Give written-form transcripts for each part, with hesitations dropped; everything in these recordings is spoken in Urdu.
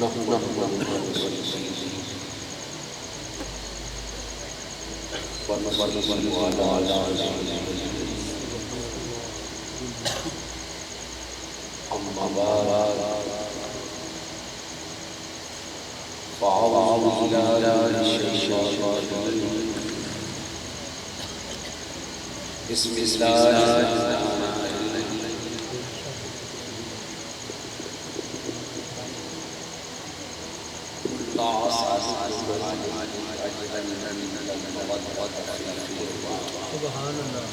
بسم اللہ سبحان اللہ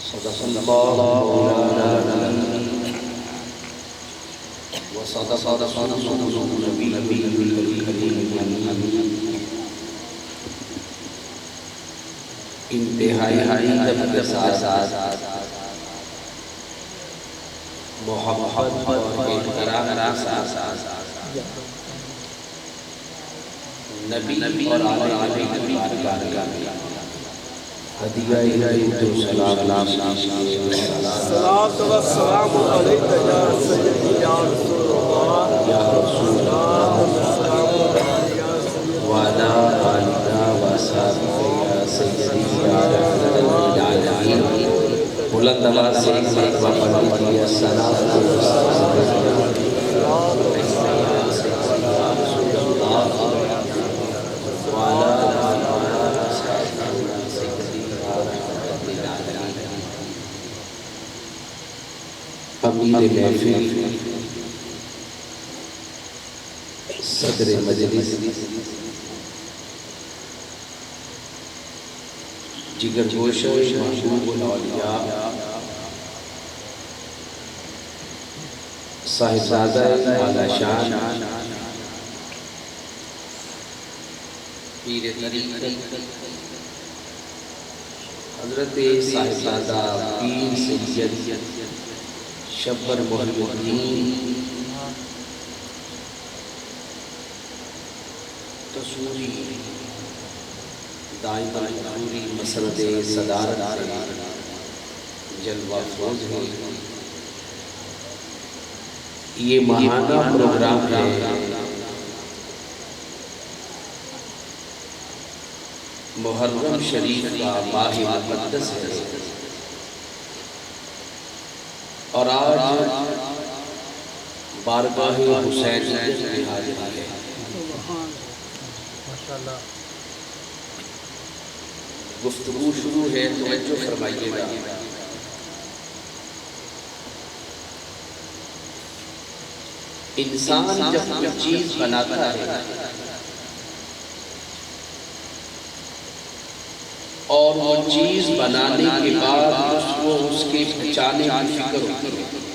صدق اللہ مولانا وصدق رسوله النبي الكريم انتہائی ادب کے ساتھ محبت اور احترام کے ساتھ نبی اور آل نبی کی بارگاہ ہدیہ الہی سلام الصلاۃ والسلام علیک یا سیدی یا رسول اللہ یا رسول اللہ وعلی آلہ وصحبہ یا سیدی یا رحمت للعالمین بلند آواز سے ایک مرتبہ پڑھ لیجیے امیر محفل صدر مجلس جگر گوشہ محبوب الاولیاء صاحبزادہ اعلی شان پیر طریقت حضرت صاحبزادہ پیر سید شبر محب الدین تصوری دائم حضوری مسرد صدارت جلوہ فروز ہے یہ ماہانہ پروگرام ہے محرم شریف کا ماہ مقدس ہے اور آج بارگاہ حسینیت میں حاضر ہے گفتگو شروع ہے توجہ فرمائیے گا انسان جب کوئی چیز بناتا ہے اور وہ چیز بنانے کے بعد اس کو اس کے بچانے کی فکر ہوتی ہے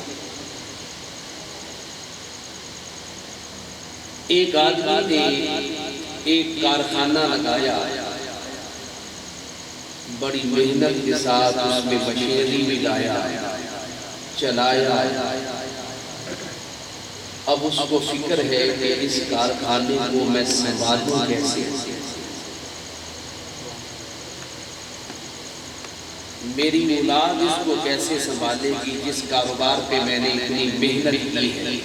ایک آدمی نے ایک کارخانہ لگایا بڑی محنت کے ساتھ اس میں مشینری بھی لایا چلایا اب اس کو فکر ہے کہ اس کارخانے کو میں سنبھالوں کیسے میری اولاد اس کو کیسے سنبھالے گی جس کاروبار پہ میں نے اتنی محنت کی ہے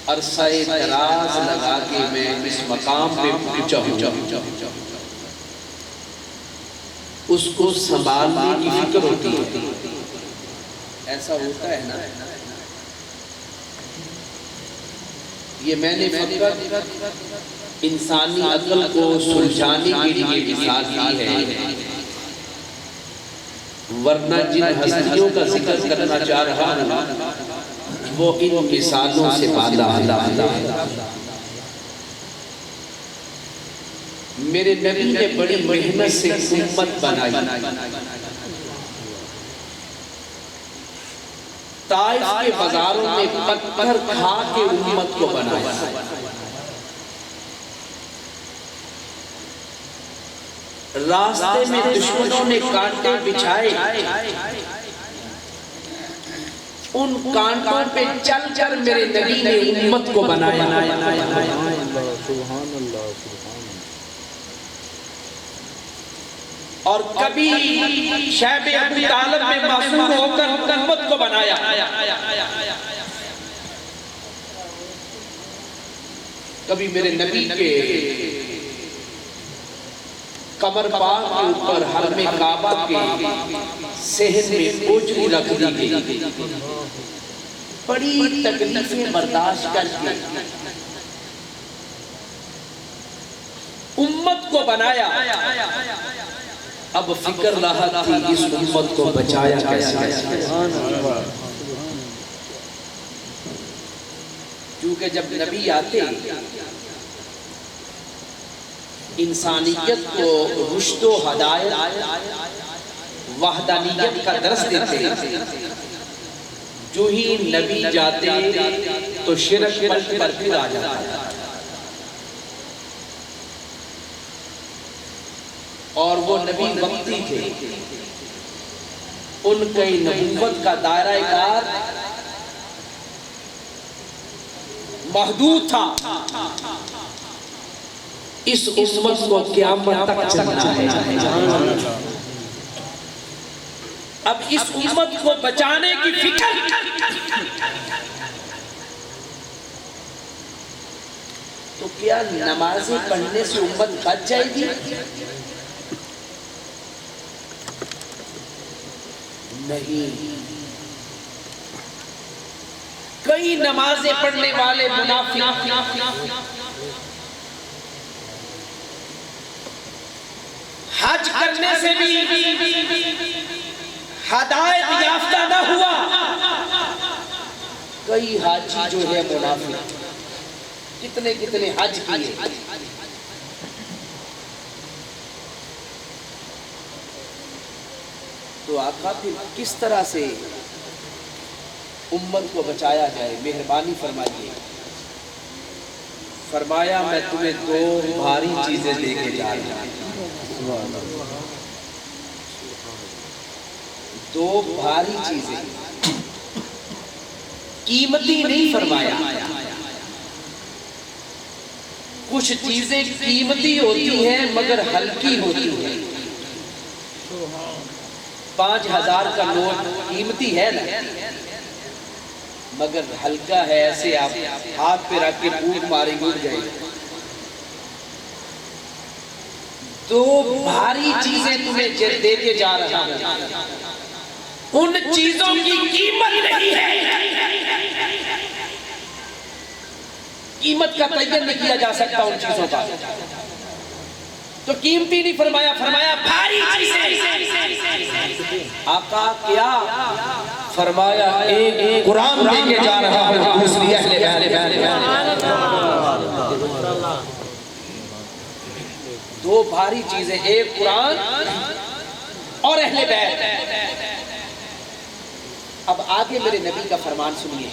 عرصہ دراز لگا کے میں اس مقام پہ پہنچا ہوں اس کو سنبھالنے کی فکر ہوتی ہے ایسا ہوتا ہے نا یہ میں نے فقط انسانی عقل کو سلجھانے کے لیے مثال دی ہے ورنہ جن ہستیوں کا ذکر کرنا چاہ رہا ہوں وہ ان مثالوں سے بالا ہے میرے نبی نے بڑی محنت سے امت بنائی طائف کے بازاروں میں پتھر کھا کے امت کو بنایا راستے میں دشمنوں نے کانٹے بچھائے ان کانٹوں پہ چل کر میرے نبی نے امت کو بنایا اور کبھی شیب ابو طالب میں معصوم ہو کر امت کو بنایا. کبھی میرے نبی کے کمر پاک کے اوپر حرم کعبہ کے صحن میں اوجری رکھ دی گئی. بڑی تکلیفیں برداشت کر کے امت کو بنایا. اب فکر رہا تھی اس امت کو بچایا کیسے. کیونکہ جب نبی آتے انسانیت کو رشد و ہدایت وحدانیت کا درس دیتے، جو ہی نبی جاتے تو شرک پلٹ کر پھر آ جاتا. اور وہ نبی وقتی تھے، ان کی نبوت کا دائرہ کار محدود تھا. اس امت کو قیامت تک چلنا ہے. اب اس امت کو بچانے کی فکر تو کیا نمازیں پڑھنے سے امت بچ جائے گی؟ نہیں. کئی نمازیں پڑھنے والے منافق حج کرنے سے بھی ہدایت یافتہ نہ ہوا. کئی حاجی جو ہے منافق، کتنے کتنے حج کیے. تو آقا پھر کس طرح سے امت کو بچایا جائے؟ مہربانی فرمائیے. فرمایا میں تمہیں دو بھاری چیزیں دے کے جا رہا ہوں. دو بھاری چیزیں، قیمتی نہیں فرمایا. کچھ چیزیں قیمتی ہوتی ہیں مگر ہلکی ہوتی ہیں. 5000 کا نوٹ قیمتی ہے نا، مگر ہلکا ہے. ایسے آپ ہاتھ پہ رکھ کے پھونک مارے گر جائے. دو بھاری چیزیں تمہیں دے کے جا رہا ہوں. ان چیزوں کی قیمت نہیں ہے. قیمت کا تعین نہیں کیا جا سکتا ان چیزوں کا. تو قیمتی نہیں فرمایا، فرمایا بھاری چیزیں. آقا کیا فرمایا؟ ایک قرآن دے کے جا رہا ہوں، دوسری اہل بیت. دو بھاری چیزیں، ایک قرآن اور اہل بیت. اب آگے میرے نبی کا فرمان سنیے.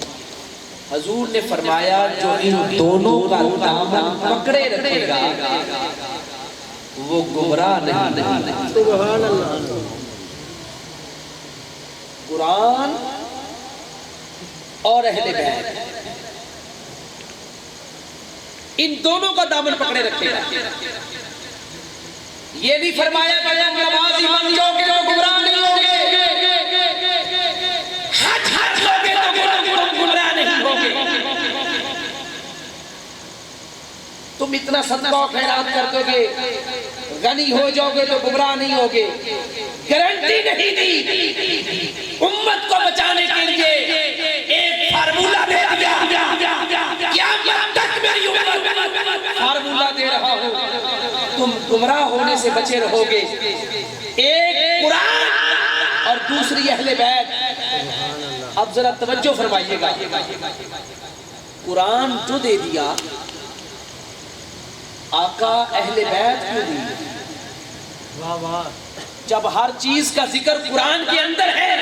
حضور نے فرمایا جو ان دونوں کا دامن پکڑے رکھے گا وہ گمراہ نہیں. سبحان اللہ. قرآن اور اہل بیت، ان دونوں کا دامن پکڑے رکھے گا. یہ نہیں فرمایا کہ تم نمازی بن جاؤ گے تو گمراہ نہیں ہوگے، حج لوگے تو گمراہ نہیں ہوگے. تم اتنا صدقہ و خیرات کر دو گے، غنی ہو جاؤ گے تو گمراہ نہیں ہوگے. گارنٹی نہیں دی. امت کو بچانے کے لیے ایک فارمولہ دے دیا. قیامت تک میری امت فارمولہ دے رہا ہوں، تم گمراہ ہونے سے بچے رہو گے. ایک قرآن اور دوسری اہل بیت. اب ذرا توجہ فرمائیے گا. قرآن جو دے دیا آقا، اہل بیت کیوں دی؟ واہ واہ. جب ہر چیز کا ذکر قرآن کے اندر ہے،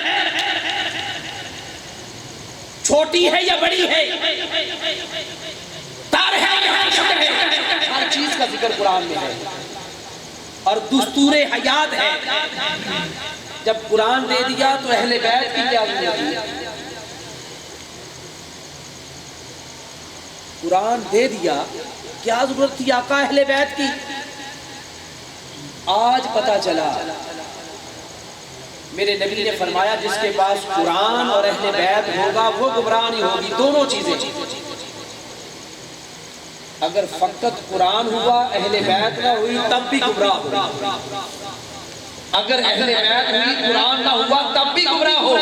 چھوٹی ہے یا بڑی ہے، تار ہے یا حقیقت ہے، ہر چیز کا ذکر قرآن میں ہے. اور دستور حیات ہے. جب قرآن دے دیا تو اہل بیت کی کیا ضرورت ہے؟ قرآن دے دیا، کیا ضرورت تھی آقا اہل بیت کی؟ آج پتا چلا میرے نبی نے فرمایا جس کے پاس قرآن اور اہل بیت ہوگا وہ گمراہ نہیں ہوگی. دونوں چیزیں. اگر فقط قرآن ہوا اہل بیت نہ ہوئی تب بھی گمراہ ہوگی. اگر اہل بیت ہوئی قرآن نہ ہوا تب بھی گمراہ ہو.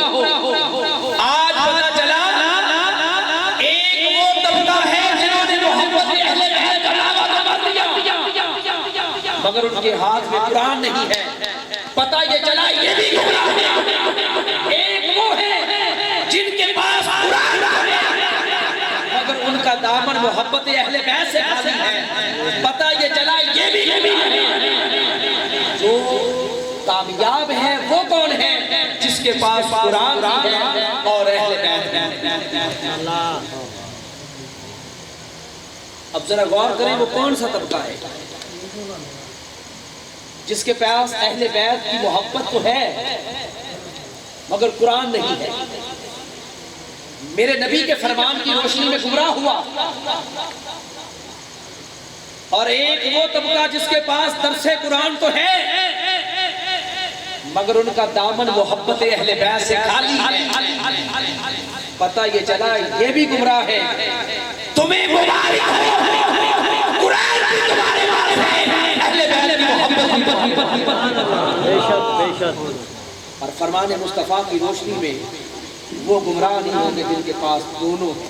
آج پتا چلا ایک وہ طبقہ ہے جنہوں نے محبت اہل بیت کا دعویٰ تو کر دیا مگر ان کے ہاتھ میں قرآن نہیں ہے. پتہ یہ چلا یہ بھی گمراہ ہے. ایک وہ ہے جن کے پاس قرآن ہے مگر ان کا دامن محبت اہل بیت سے خالی ہے. پتہ یہ چلا یہ بھی گمراہ ہے. جو کامیاب ہے وہ کون ہے؟ جس کے پاس قرآن ہے اور اہل بیت ہے. اب ذرا غور کریں وہ کون سا طبقہ ہے جس کے پاس اہل بیت کی محبت تو ہے مگر قرآن نہیں ہے. میرے نبی کے فرمان کی روشنی میں گمراہ ہوا. اور ایک وہ طبقہ جس کے پاس درس قرآن تو ہے مگر ان کا دامن محبت اہل بیت سے خالی ہے. پتہ یہ چلا یہ بھی گمراہ ہے. تمہیں مبارک ہو قرآن بھی تمہارے پاس ہے اہل بیت کی محبت. اور فرمان مصطفیٰ کی روشنی میں وہ گمراہ نہیں ہوں گے جن کے پاس دونوں تھے.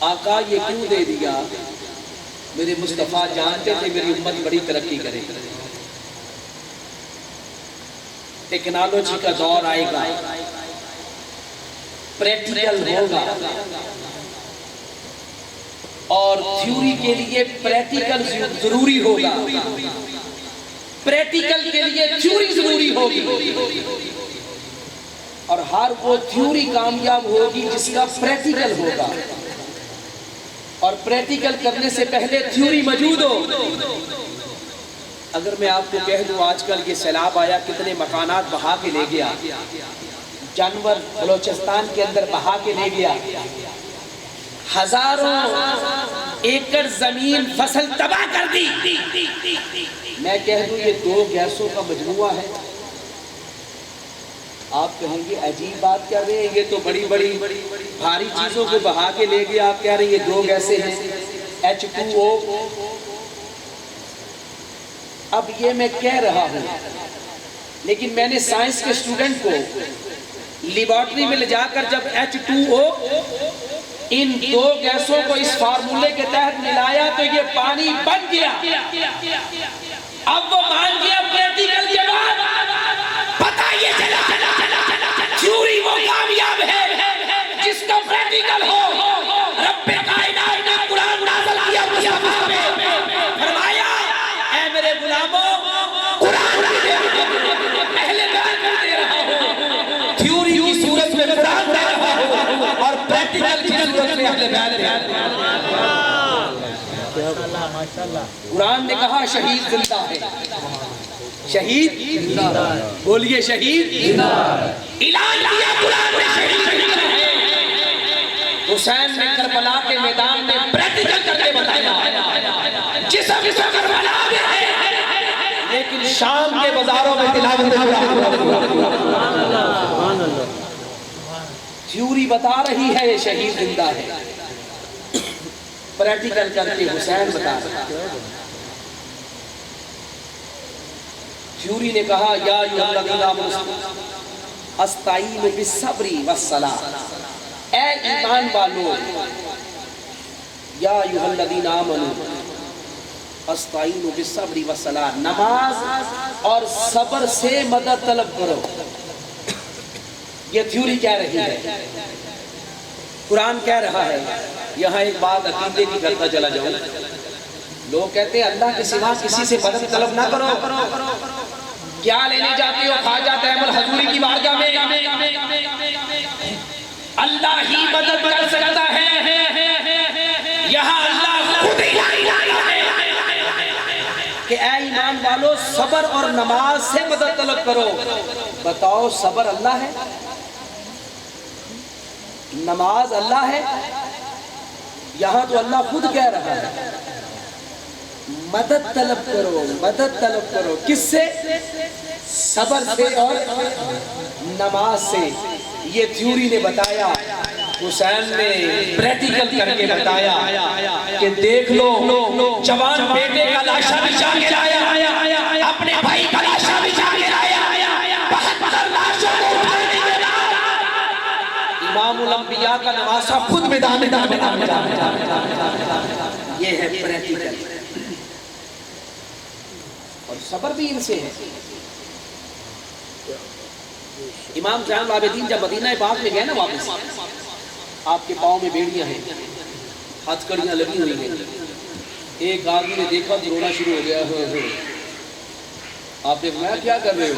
آقا یہ کیوں دے دیا؟ میرے مصطفیٰ جانتے تھے میری امت بڑی ترقی کرے. ٹیکنالوجی کا دور آئے گا, پریکٹیکل ہوگا اور تھیوری کے لیے پریکٹیکل ضروری ہوگا. پریکٹیکل کے لیے تھیوری ضروری ہوگی اور ہر وہ تھیوری کامیاب ہوگی جس کا پریکٹیکل ہوگا. اور پریکٹیکل کرنے سے پہلے تھیوری موجود ہو. اگر میں آپ کو کہہ دوں آج کل یہ سیلاب آیا کتنے مکانات بہا کے لے گیا, جانور بلوچستان کے اندر بہا کے لے گیا, ہزاروں ایکڑ زمین فصل تباہ کر دی. میں کہہ دوں یہ 2 گیسوں کا مجموعہ ہے. آپ کہیں گے عجیب بات کر رہے ہیں, یہ تو بڑی بڑی بھاری چیزوں کو بہا کے لے گیا, آپ کہہ رہے ہیں یہ 2 گیسیں ہیں H2O. اب یہ میں کہہ رہا ہوں لیکن میں نے سائنس کے اسٹوڈنٹ کو لیبارٹری میں لے جا کر جب H2O ان 2 گیسوں کو اس فارمولے کے تحت ملایا تو یہ پانی بن گیا. اب وہ مان گیا پریکٹیکل کے بعد پتہ یہ چلا تھیوری وہ کامیاب ہے جس کا پریکٹیکل ہو. رب کائنات نے قرآن نازل کیا مصطفیٰ پہ, فرمایا اے میرے غلاموں قرآن اہل بیت کو دے رہا ہوں, تھیوری کی صورت میں قرآن دے رہا ہوں اور پریکٹیکل کی صورت میں اہل بیت دے رہا ہوں. قرآن نے کہا شہید زندہ ہے, شہید زندہ ہے, بولیے شہید زندہ ہے. اعلان کیا قرآن نے شہید زندہ ہے. حسین نے کربلا کے میدان میں پریکٹیکل کر کے بتایا جسم کربلا میں ہے لیکن شام کے بازاروں میں تلاوت تھیوری بتا رہی ہے یہ شہید زندہ ہے, پریکٹیکل کر کے حسین بتا رہا ہے. تھیوری نے کہا یا ایھا الذین آمنوا استعینوا بالصبر والصلاۃ, اے ایمان والو یا ایھا الذین آمنوا استعینوا بالصبر والصلاۃ, نماز اور صبر سے مدد طلب کرو. یہ تھیوری کہہ رہی ہے, قرآن کہہ رہا ہے. یہاں ایک بات عقیدے کی کرتا چلا جاؤں. لوگ کہتے ہیں اللہ کے سوا کسی سے مدد طلب نہ کرو. کیا لینے جاتے ہو خواجہ تیمور حضوری کی بارگاہ میں؟ اللہ ہی مدد کر سکتا ہے. یہاں اللہ خود ہی ہے کہ اے ایمان والو صبر اور نماز سے مدد طلب کرو. بتاؤ صبر اللہ ہے, نماز اللہ ہے؟ یہاں تو اللہ خود کہہ رہا ہے مدد طلب کرو، مدد طلب کرو، کس سے؟ صبر سے اور نماز سے۔ یہ تھیوری نے بتایا، حسین نے پریکٹیکل کر کے بتایا کہ دیکھ لو جوان بیٹے کا لاشا بچا کے لایا، اپنے بھائی کا لاشا بچا کے لایا، 72 لاشوں کو اٹھانے کے بعد امام الانبیاء کا نواسہ خود میدان میں بنا۔ یہ ہے پریکٹیکل، اور صبر بھی ان سے ہے۔ امام زین العابدین جب مدینہ پاک میں گئے نا واپس، آپ کے پاؤں میں بیڑیاں ہیں، ہتھ کڑیاں لگی ہوئی ہیں۔ ایک آدمی نے دیکھا تو رونا شروع ہو گیا۔ آپ نے فرمایا کیا کر رہے ہو؟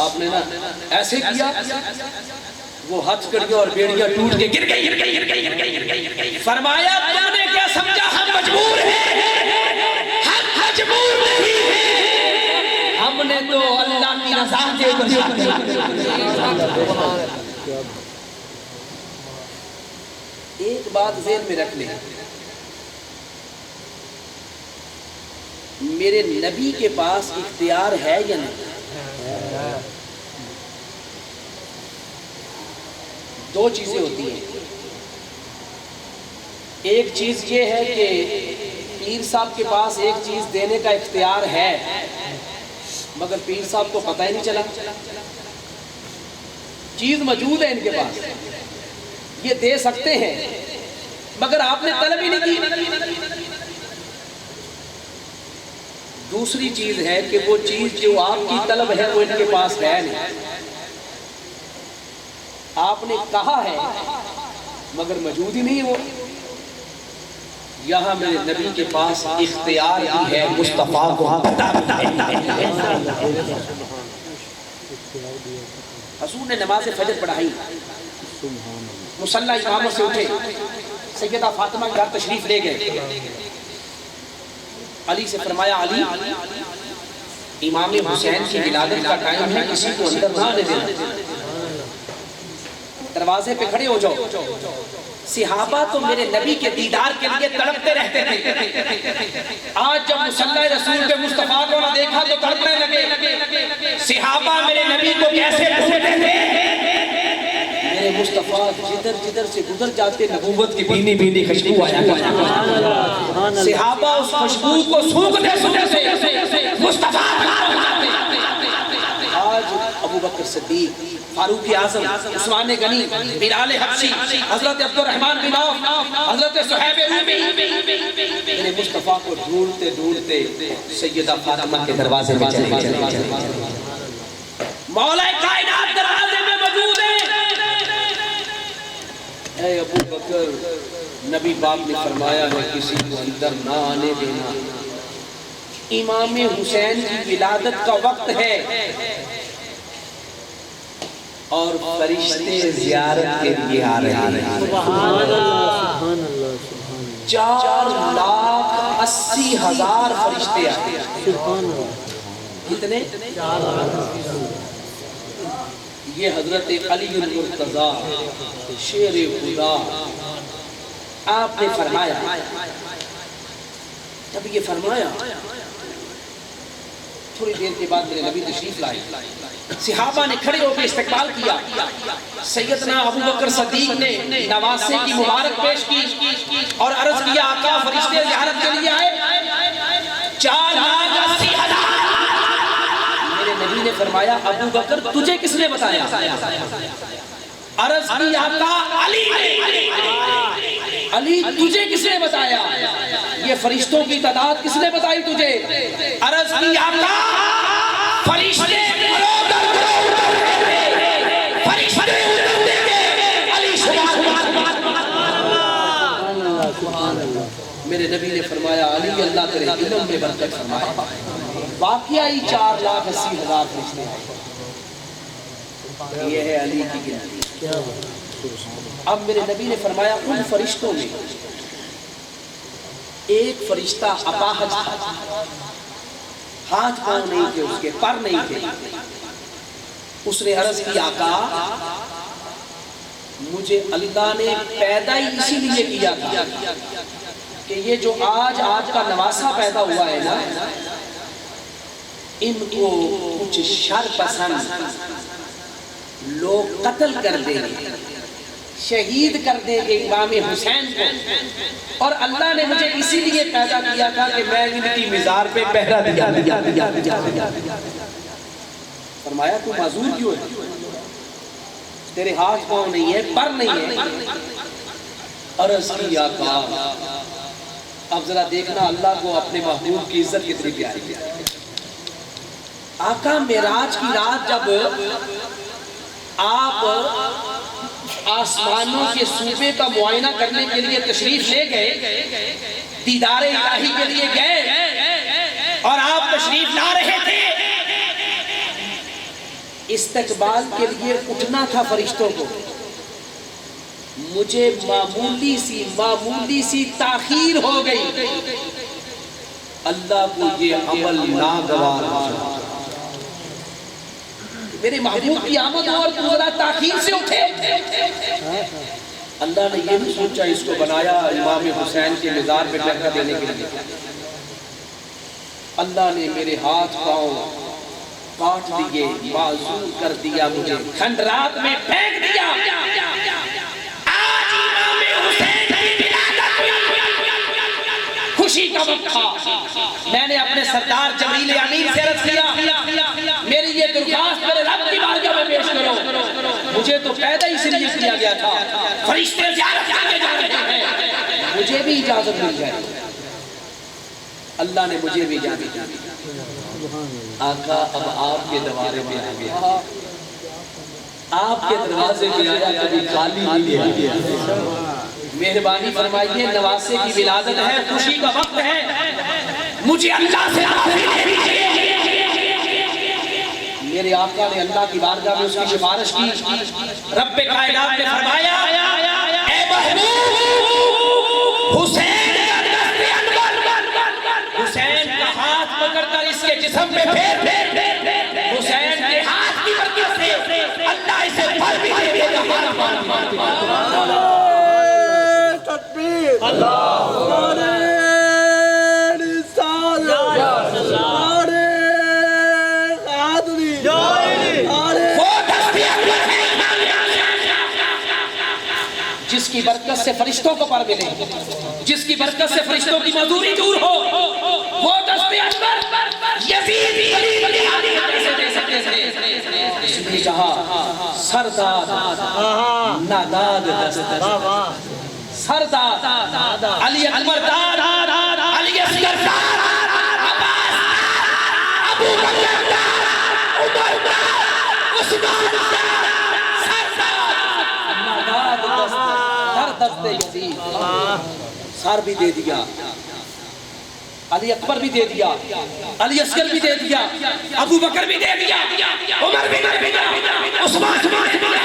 آپ نے نا ایسے کیا، وہ ہتھ کڑیاں اور بیڑیاں ٹوٹ کے گر گئی۔ فرمایا تم نے کیا سمجھا ہم مجبور ہیں؟ ہم مجبور نہیں ہیں، ہم نے تو اللہ کی رضا کے اوپر شادی۔ ایک بات ذہن میں رکھ لیں، میرے نبی کے پاس اختیار ہے یا نہیں؟ دو چیزیں ہوتی ہیں، ایک چیز یہ ہے کہ پیر صاحب کے پاس ایک چیز دینے کا اختیار ہے، مگر پیر صاحب کو پتہ ہی نہیں چلا، چیز موجود ہے ان کے پاس، یہ دے سکتے ہیں مگر آپ نے طلب ہی نہیں کی۔ دوسری چیز ہے کہ وہ چیز جو آپ کی طلب ہے وہ ان کے پاس ہے نہیں، آپ نے کہا ہے مگر موجود ہی نہیں وہ۔ یہاں میرے نبی کے پاس اختیار ہی ہے، مصطفیٰ کو پتہ بھی ہے۔ حضور نے نماز فجر پڑھائی، مصلی اماموں سے اٹھے، سیدہ فاطمہ کے گھر تشریف لے گئے، علی سے فرمایا علی امام حسین کی ولادت کا ٹائم ہے، کسی کو اندر نہ آنے دینا، دروازے پہ کھڑے ہو جاؤ۔ صحابہ تو میرے نبی کے دیدار کے لیے تڑپتے رہتے تھے، آج جب مصلی رسول پہ مصطفیٰ کو نہ دیکھا تو تڑپنے لگے۔ صحابہ میرے نبی کو کیسے بھولتے تھے؟ میرے مصطفیٰ جدھر جدھر سے گزر جاتے نبوت کی بھینی بھینی خوشبو آیا کرتی، صحابہ اس خوشبو کو سونگھتے سونگھتے مصطفیٰ بناتے۔ آج ابو بکر صدیق، فاروق اعظم، عثمان غنی، بلال حبشی، حضرت عبد الرحمن بن عوف، حضرت صہیب رومی میرے مصطفیٰ کو ڈھونڈتے ڈھونڈتے سیدہ فاطمہ کے دروازے میں چلے گئے۔ مولا کائنات دروازے میں موجود ہے۔ اے ابو بکر، نبی پاک نے فرمایا ہے کسی کو اندر نہ آنے دینا، امام حسین کی ولادت کا وقت ہے اور فرشتے زیارت کے لیے آ رہے ہیں۔ 4,80,000 فرشتے آتے ہیں۔ کتنے؟ یہ حضرت علی المرتضیٰ شیر خدا، آپ نے فرمایا، جب یہ فرمایا تھوڑی دیر کے بعد میرے نبی تشریف لائے، صحابہ نے کھڑے ہو کے استقبال کیا، سیدنا ابو بکر صدیق نے نواسے کی مبارک پیش کی اور عرض کیا آقا فرشتے زیارت کے لیے آئے، 4,80,000۔ میرے نبی نے فرمایا ابو بکر تجھے کس نے بتایا؟ عرض کی آقا علی نے۔ علی تجھے کس نے بتایا؟ یہ فرشتوں کی تعداد کس نے بتائی تجھے؟ عرض کی آقا فرشتے میرے نبی نے فرمایا علی اللہ تیرے علم میں برکت فرمائے۔ واقعی 4,80,000 فرشتے آئے۔ یہ ہے علی کی گنتی۔ اب میرے نبی نے فرمایا ان فرشتوں میں ایک فرشتہ اپاہج تھا، ہاتھ پاؤں نہیں تھے، اس کے پر نہیں تھے۔ اس نے عرض کی آقا مجھے اللہ نے پیدا ہی اسی لیے کیا تھا کہ کہ یہ جو آج آپ کا نواسا پیدا ہوا ہے نا، ان کو کچھ شر پسند لوگ قتل کر دیں گے، شہید کر دیں گے امام حسین کو، اور اللہ نے مجھے اسی لیے پیدا کیا تھا کہ میں ان کی مزار پہ پہرا دیا۔ فرمایا تو معذور کیوں ہے؟ تیرے ہاتھ پاؤں نہیں ہے، پر نہیں ہے۔ عرض کی آقا، اب ذرا دیکھنا اللہ کو اپنے محبوب کی عزت کتنی پیاری ہے۔ آقا معراج کی رات جب آپ آسمانوں کے صوبے کا معائنہ کرنے کے لیے تشریف لے گئے، دیدار الہی کے لیے گئے اور آپ تشریف لا رہے تھے، استقبال کے لیے اٹھنا تھا فرشتوں کو، مجھے معمولی سی تاخیر ہو گئی، اللہ کو یہ عمل ناگوار ہوا۔ میرے محبوب کی آمد اور پورا تاخیر سے اٹھے، اللہ نے یہ بھی سوچا اس کو بنایا امام حسین کے مزار پہ پہرا دینے کے لیے۔ اللہ نے میرے ہاتھ پاؤں کاٹ دیے، معذور کر دیا، مجھے کھنڈرات میں پھینک دیا۔ آج امام حسین کی ولادت خوشی کا وقت تھا، میں نے اپنے سردار جبریل امین سے عرض کیا، میری یہ درخواست میرے رب کی بارگاہ میں پیش کرو، مجھے تو پیدا اس لیے کیا گیا تھا، فرشتے زیارت کرنے جا رہے ہیں، مجھے بھی اجازت مل جائے۔ اللہ نے مجھے بھی اجازت دی۔ آقا اب آپ کے دوارے میں آ گیا، آپ کے دروازے میں آیا، کبھی خالی نہیں گیا۔ مہربانی فرمائیے، نواسے کی ولادت ہے، خوشی کا وقت ہے، مجھے اللہ سے معافی دے دیجیے۔ میرے آقا نے اللہ کی بارگاہ میں اس کی سفارش کی، رب کائنات نے فرمایا، اے محبوب حسین کا دست انور، حسین کا ہاتھ پکڑ کر اس کے جسم پہ پھیر، حسین کے ہاتھ کی برکت سے اللہ اسے پھل بھی دے دے گا۔ جس کی برکت سے فرشتوں کو پر ملے، جس کی برکت سے فرشتوں کی مزدوری دور ہو، وہ دست انور یزید اس نے کہا سرداد ناداد دست، سرداد علی اکبر دار، علی اصغر دار، عباس دار، ابو بکر دار، عمر دار، عثمان دار، سرداد ناداد دست، دست یزید، سر بھی دے دیا، علی اکبر بھی دے دیا، علی اصغر بھی دے دیا، ابو بکر بھی دے دیا، عمر بھی دے دیا، عثمان بھی دے دیا،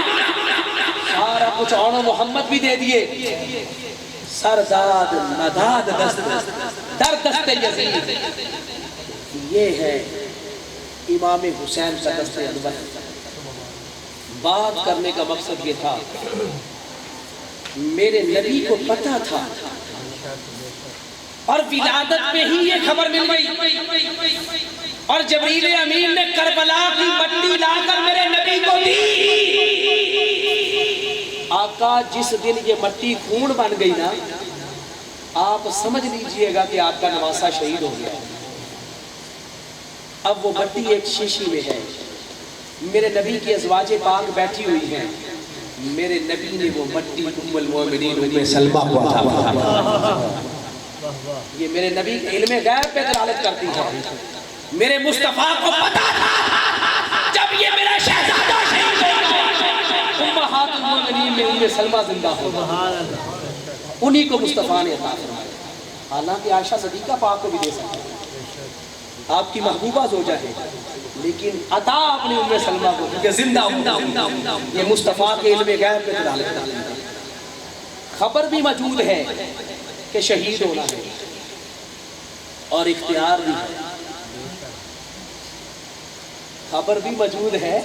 سارا کچھ اور محمد بھی دے دیے۔ سرداد نداد دست، در دست یزید، یہ ہے امام حسین کا دست انور۔ بات کرنے کا مقصد یہ تھا، میرے نبی کو پتا تھا اور ولادت میں ہی یہ خبر مل گئی، اور جبریل امین نے کربلا کی مٹی لا کر میرے نبی کو دی۔ آقا جس دن یہ مٹی خون بن گئی نا، آپ سمجھ لیجئے گا کہ آپ کا نواسا شہید ہو گیا۔ اب وہ مٹی ایک شیشی میں ہے، میرے نبی کی ازواج پاک بیٹھی ہوئی ہیں، میرے نبی نے وہ مٹی ام المومنین ام سلمہ کو عطا فرمائی۔ یہ میرے نبی علم غیب پہ دلالت کرتی ہے، میرے مصطفیٰ کو پتا تھا جب یہ میرا شہزادہ شہید ہوگا، امہات المومنین میں ام سلمہ زندہ ہوگا، انہی کو مصطفیٰ نے عطا فرمایا۔ حالانکہ عائشہ صدیقہ پاک کو بھی دے سکتے ہیں، آپ کی محبوبہ زوجہ ہے، لیکن عطا اپنی ام سلمہ کو، کیونکہ زندہ ہوگا۔ یہ مصطفیٰ کے علم غیب پہ دلالت کرتی ہے۔ خبر بھی موجود ہے کہ شہید ہونا ہے، اور اختیار بھی ہے، خبر بھی موجود ہے۔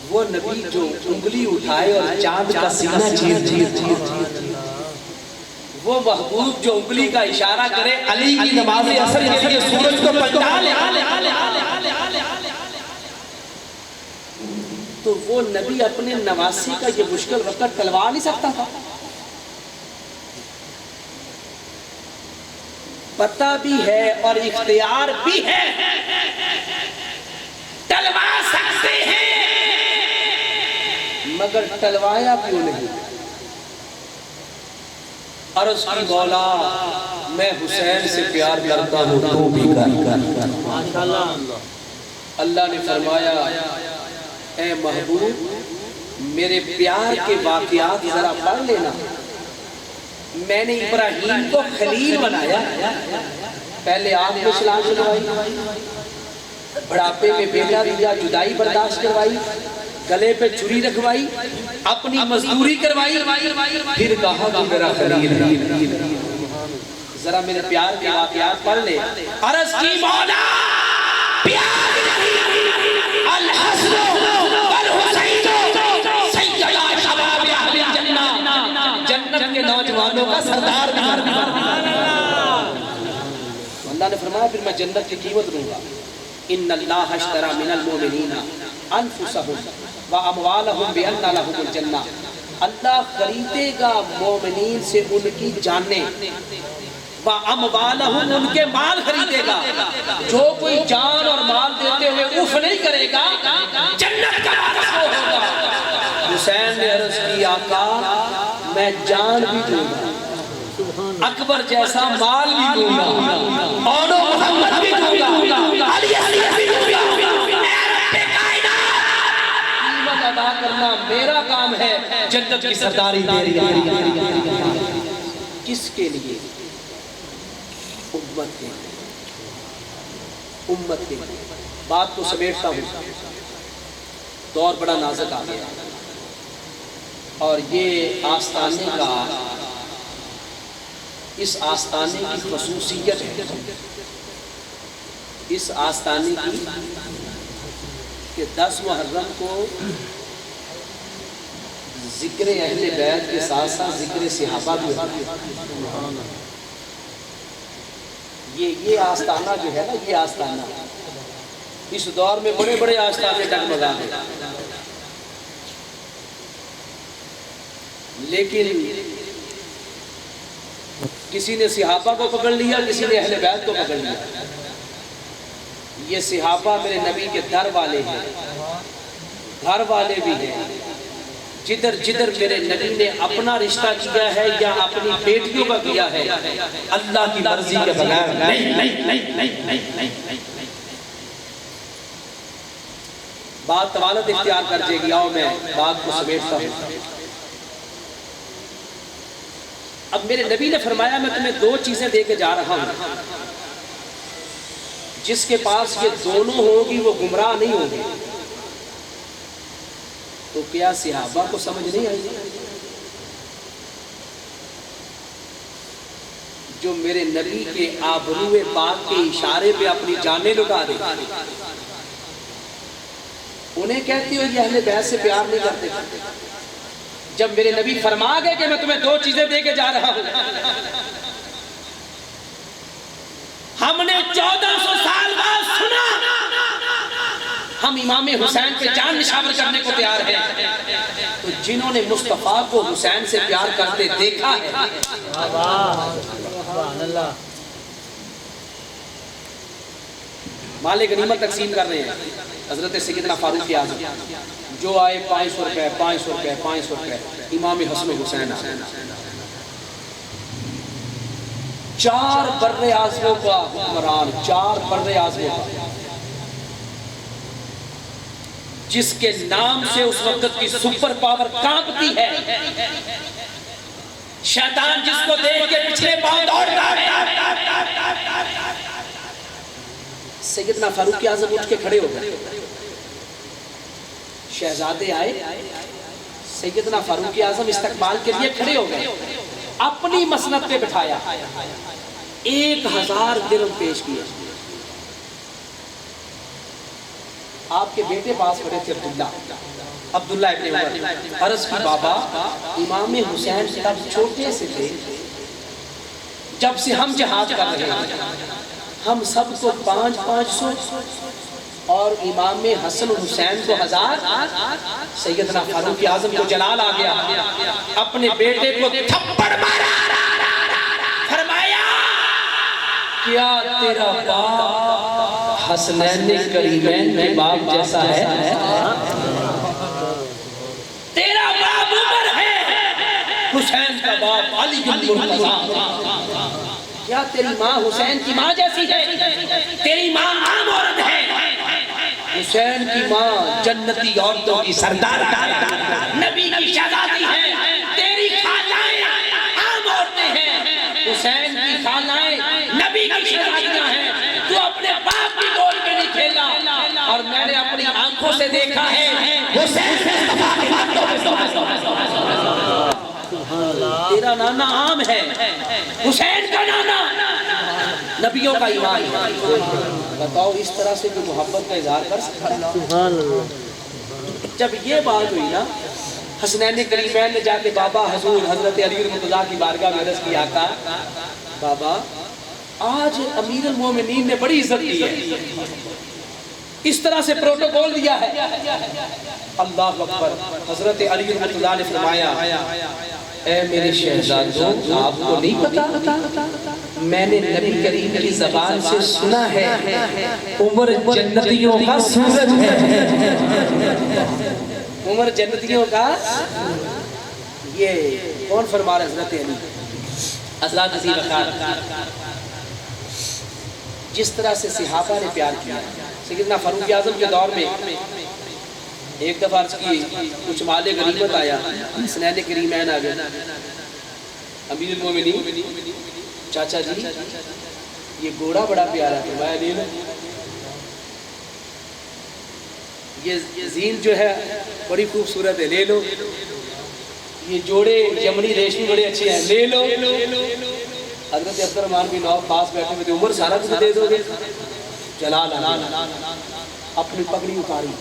وہ نبی جو انگلی اٹھائے اور چاند کا سینہ چیر، وہ محبوب جو انگلی کا اشارہ کرے علی کی نماز عصر کے لیے سورج کو پلٹا لے تو وہ نبی اپنے نواسی کا یہ مشکل وقت ٹلوا نہیں سکتا تھا؟ پتہ بھی ہے اور اختیار بھی ہے، ٹلوا سکتے ہیں، مگر ٹلوایا کیوں نہیں؟ عرض کی مولا میں حسین سے پیار کرتا ہوں، تو بھی کر۔ اللہ نے فرمایا اے محبوب میرے پیار کے واقعات ذرا پڑھ لینا۔ میں نے ابراہیم کو خلیل بنایا، پہلے آگ میں چلا چلوائی، بڑھاپے میں بیٹا دیا، جدائی برداشت کروائی، گلے پہ چھری رکھوائی، اپنی مزدوری کروائی، پھر کہا کہ میرا خلیل ہے۔ ذرا میرے پیار کے واقعات پڑھ لے۔ عرض کی مولا پیار الحسن والحسین سیدہ شباب اہل جنہ، جنت کے نوجوانوں کا سردار بھی۔ اللہ نے فرمایا پھر میں جنت کی قیمت دوں گا۔ ان اللہ اشتری من المؤمنین انفسهم واموالهم بان لهم الجنہ، اللہ خریدے گا مومنین سے ان کی جانیں، واموالهم ان کے مال خریدے گا۔ جو کوئی جان اور مال دیتے ہوئے اف نہیں کرے گا جنت کا وارث ہوگا۔ حسین نے عرض کی آقا میں جان بھی دوں گا، اکبر جیسا مال بھی دوں گا، اور محمد بھی دوں گا، علی بھی دوں گا۔ اے رب کائنات قیمت ادا کرنا میرا کام ہے، جنت کی سرداری میری۔ کس کے لیے؟ امت کے، امت کے۔ بات کو سمیٹتا ہوں، دور بڑا نازک آ گیا اور یہ آستانے کا، اس آستانے کی خصوصیت ہے، اس آستانے کی کہ 10 محرم کو ذکر اہل بیت کے ساتھ ساتھ ذکر صحابہ بھی ہوتا ہے۔ یہ آستانہ جو ہے نا، یہ آستانہ اس دور میں بڑے بڑے آستانے ڈگمگا ہیں، لیکن کسی نے صحابہ کو پکڑ لیا، کسی نے اہل بیت کو پکڑ لیا۔ یہ صحابہ میرے نبی کے در والے ہیں، گھر والے بھی ہیں۔ جدھر جدھر میرے نبی نے اپنا رشتہ کیا ہے یا اپنی بیٹیوں کا کیا ہے، اللہ کی مرضی کے بغیر نہیں۔ بات طوالت اختیار کر جائے گی، آؤ میں بات کو سمیٹتا ہوں۔ اب میرے نبی نے فرمایا میں تمہیں 2 چیزیں دے کے جا رہا ہوں، جس کے پاس یہ دونوں ہوگی وہ گمراہ نہیں ہوگی۔ تو کیا صحابہ کو سمجھ نہیں آئی؟ جو میرے نبی کے آبروئے پاک کے اشارے پہ اپنی جانیں لٹا دے، انہیں کہتی ہو یہ اہل بیت سے پیار نہیں کرتے؟ جب میرے نبی فرما گئے کہ میں تمہیں 2 چیزیں دے کے جا رہا ہوں، ہم نے 1400 سال بعد سنا، ہم امام حسین پہ جان نشاور کرنے کو تیار ہیں۔ تو جنہوں نے مصطفیٰ کو حسین سے پیار کرتے دیکھا ہے، مال غنیمت تقسیم کر رہے ہیں، حضرت سیدنا فاروق اعظم جو آئے 500 روپے 500 روپے 500 روپے، امام حسن حسین آئے۔ 4 بر اعظموں کا حکمران، 4 بر اعظموں کا، جس کے نام سے اس وقت کی سپر پاور کانپتی ہے، شیطان جس کو دیکھ کے پچھلے پاؤں دوڑتا ہے۔ سیدنا فاروق اعظم اٹھ کے کھڑے ہو گئے، شہزادے آئے، سیدنا فاروق اعظم استقبال کے لیے کھڑے ہو گئے، اپنی مسند پہ بٹھایا، 1000 درہم پیش کیا۔ آپ کے بیٹے پاس کھڑے تھے عبداللہ ابن عمر، عرض کی بابا امام حسین تب چھوٹے سے تھے، جب سے ہم جہاد کر رہے ہیں ہم سب کو 500 اور امام حسن حسین کو 1000 سیدنا فاروق اعظم کو جلال آ گیا اپنے بیٹے کو تھپڑ مارا فرمایا کیا تیرا باپ حسنین کریمین کے باپ جیسا ہے تیرا باپ عمر ہے حسین کا باپ علی المرتضی کیا تیری ماں حسین کی ماں جیسی ہے تیری ماں عام عورت ہے حسین کی ماں جنتی عورتوں کی سردار نبی کی شہزادی ہے تیری خالائیں عام عورتیں ہیں حسین کی خالائیں نبی کی شہزادیاں ہیں تو اپنے باپ کی گود میں نہیں کھیلا اور میں نے اپنی آنکھوں سے دیکھا ہے حسین تیرا نانا عام ہے حسین کا نانا نبیوں کا ایمان ہے بتاؤ اس طرح سے کوئی محبت کا اظہار کر سکتا ہے جب یہ بات ہوئی نا حسنین کریمین نے جا کے بابا حضور حضرت علی المرتضیٰ کی بارگاہ میں عرض کی آقا بابا آج امیر المومنین نے بڑی عزت دی ہے اس طرح سے پروٹوکول دیا ہے اللہ اکبر حضرت علی المرتضیٰ نے فرمایا اے میرے شہزادوں آپ کو نہیں پتا میں نے نبی کریم کی زبان سے سنا ہے عمر جنتیوں کا سورج ہے عمر جنتیوں کا یہ کون فرما رہا ہے حضرت علی حضرت عزیز وقار جس طرح سے صحابہ نے پیار کیا سیدنا فاروق اعظم کے دور میں ایک دفعہ عرض کی کچھ مال غنیمت آیا حسنین کریمین آ گئے امیر المومنین چاچا جی یہ گھوڑا بڑا پیارا ہے میں لے لوں یہ زین جو ہے بڑی خوبصورت ہے لے لو یہ جوڑے یمنی ریشمی بڑے اچھے ہیں لے لو حضرت عبد الرحمن بن عوف پاس بیٹھے ہوئے عمر سارا کچھ دے دو گے جلال اپنی پگڑی اتاری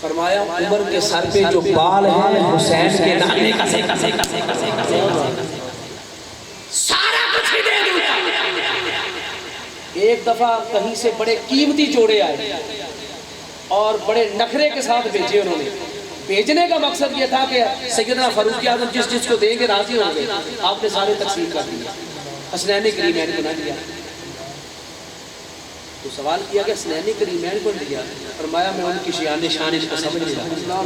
فرمایا عمر کے سر پہ جو بال ہیں حسین کے نانے کا سارا کچھ ہی دے دوں ایک دفعہ کہیں سے بڑے قیمتی جوڑے آئے اور بڑے نخرے کے ساتھ بھیجے انہوں نے بھیجنے کا مقصد یہ تھا کہ سیدنا فاروق اعظم جس کو دیں گے راضی ہوں گے آپ نے سارے تقسیم کر دیا حسنین کریمین کو نہ دیا تو سوال کیا کہ حسنین کریمین کو دیا فرمایا میں ان کی شان کو سمجھ نہیں رہا